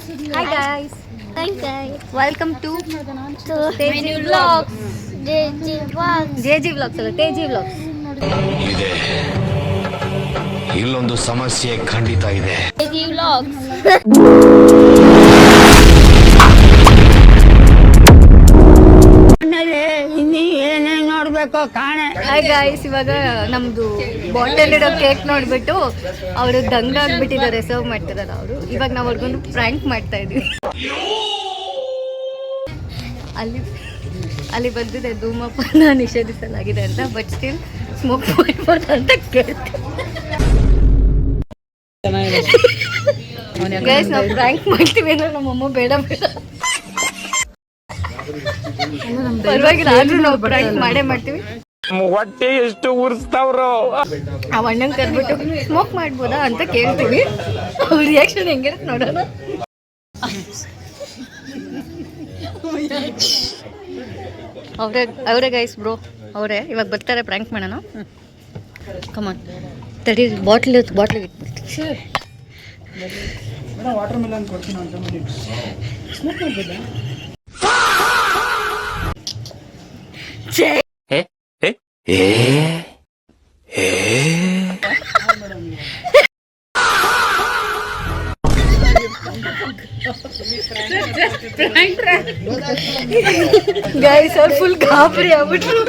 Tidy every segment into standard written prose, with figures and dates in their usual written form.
Hi guys, Hi guys. welcome to My Teji Vlogs. Vlogs. JG Vlogs ಅಲ್ಲ Teji Vlogs. ಇದೆ ಇಲ್ಲೊಂದು ಸಮಸ್ಯೆ ಖಂಡಿತ ಇದೆ. Teji Vlogs. ಹಾಯ್ ಗಾಯ್ಸ್, ಇವಾಗ ನಮ್ದು ಬಾಟಲ್ ಇಡೋ ಕೇಕ್ ನೋಡ್ಬಿಟ್ಟು ಅವರು ದಂಗ ಆಗ್ಬಿಟ್ಟಿದ್ದಾರೆ, ಸರ್ವ್ ಮಾಡ್ತಿದ್ದಾರೆ ಅವರು. ಇವಾಗ ನಾವು ಅವ್ರಿಗೊಂದು ಪ್ರ್ಯಾಂಕ್ ಮಾಡ್ತಾ ಇದೀವಿ. ಅಲ್ಲಿ ಬಂದಿದೆ ಧೂಮಪಾನ ನಿಷೇಧಿಸಲಾಗಿದೆ ಅಂತ, ಬಟ್ ಸ್ಟಿಲ್ ಸ್ಮೋಕ್ ಮಾಡ್ಬೋದು ಅಂತ ಕೇಳ್ತೀವಿ. ಗೈಸ್, ನಾವು ಪ್ರ್ಯಾಂಕ್ ಮಾಡ್ತೀವಿ ಅಂದ್ರೆ ನಮ್ಮಮ್ಮ ಬೇಡ ಬೇಡ ಪರವಾಗಿಲ್ಲ, ಆದ್ರೂ ನಾವು ಪ್ರ್ಯಾಂಕ್ ಮಾಡೇ ಮಾಡ್ತೀವಿ. ಹೊಟ್ಟೆ ಎಷ್ಟು ಉರ್ಸ್ತಾವ್ರು. ಆ ಅಣ್ಣನ್ ಕರ್ಬಿಟ್ಟು ಸ್ಮೋಕ್ ಮಾಡ್ಬೋದಾ ಅಂತ ಕೇಳ್ತೀವಿ. ಅವ್ರ ರಿಯಾಕ್ಷನ್ ಹೆಂಗಿರುತ್ತೆ ನೋಡೋಣ. ಅವರೇ ಗೈಸ್ ಬ್ರೋ, ಅವರೇ ಇವಾಗ ಬರ್ತಾರೆ, ಪ್ರ್ಯಾಂಕ್ ಮಾಡೋಣ. ಕಮಾನ್ ತಡಿ, ಬಾಟ್ಲ್ ವಾಟರ್ ಮೆಲನ್ ಕೊಡ್ತೀನಿ ಅಂತ ಮಾಡಿ ಸ್ಮೋಕ್ ಮಾಡ್ಬೋದಾ? ಗೈಸ್ ಅವ್ರು ಫುಲ್ ಗಾಬರಿ ಆಗ್ಬಿಟ್ರು.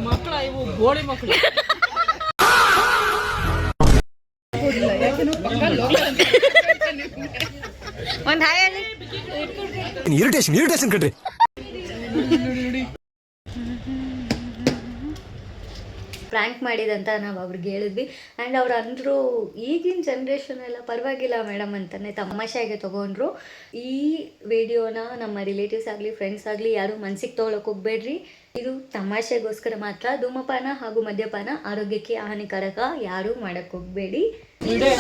ಮಕ್ಕಳ ಇವು ಗೋಳಿ ಮಕ್ಕಳು. ಒಂದ್ ಹಾಯ್ ಹೇಳಿ. ಇರಿಟೇಷನ್ ಕಣ್ರಿ. ಪ್ರ್ಯಾಂಕ್ ಮಾಡಿದಂತ ನಾವು ಅವ್ರಿಗೆ ಹೇಳಿದ್ವಿ. ಆ್ಯಂಡ್ ಅವ್ರು ಅಂದರು, ಈಗಿನ ಜನ್ರೇಷನ್ ಎಲ್ಲ ಪರವಾಗಿಲ್ಲ ಮೇಡಮ್ ಅಂತಲೇ ತಮಾಷೆಗೆ ತೊಗೊಂಡ್ರು. ಈ ವಿಡಿಯೋನ ನಮ್ಮ ರಿಲೇಟಿವ್ಸ್ ಆಗಲಿ ಫ್ರೆಂಡ್ಸ್ ಆಗಲಿ ಯಾರು ಮನ್ಸಿಗೆ ತೊಗೊಳಕ್ಕೆ ಹೋಗ್ಬೇಡ್ರಿ. ಇದು ತಮಾಷೆಗೋಸ್ಕರ ಮಾತ್ರ. ಧೂಮಪಾನ ಹಾಗೂ ಮದ್ಯಪಾನ ಆರೋಗ್ಯಕ್ಕೆ ಹಾನಿಕಾರಕ, ಯಾರೂ ಮಾಡೋಕ್ಕೆ ಹೋಗಬೇಡಿ.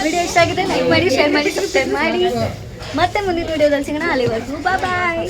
ವಿಡಿಯೋ ಇಷ್ಟ ಆಗಿದೆ ಲೈಕ್ ಮಾಡಿ, ಶೇರ್ ಮಾಡಿ, ಸಬ್ಸ್ಕ್ರೈಬ್ ಮಾಡಿ. ಮತ್ತೆ ಮುಂದಿನ ವಿಡಿಯೋದಲ್ಲಿ ಸಿಗೋಣ. ಅಲ್ಲಿವರೆಗೂ ಬಾಯ್.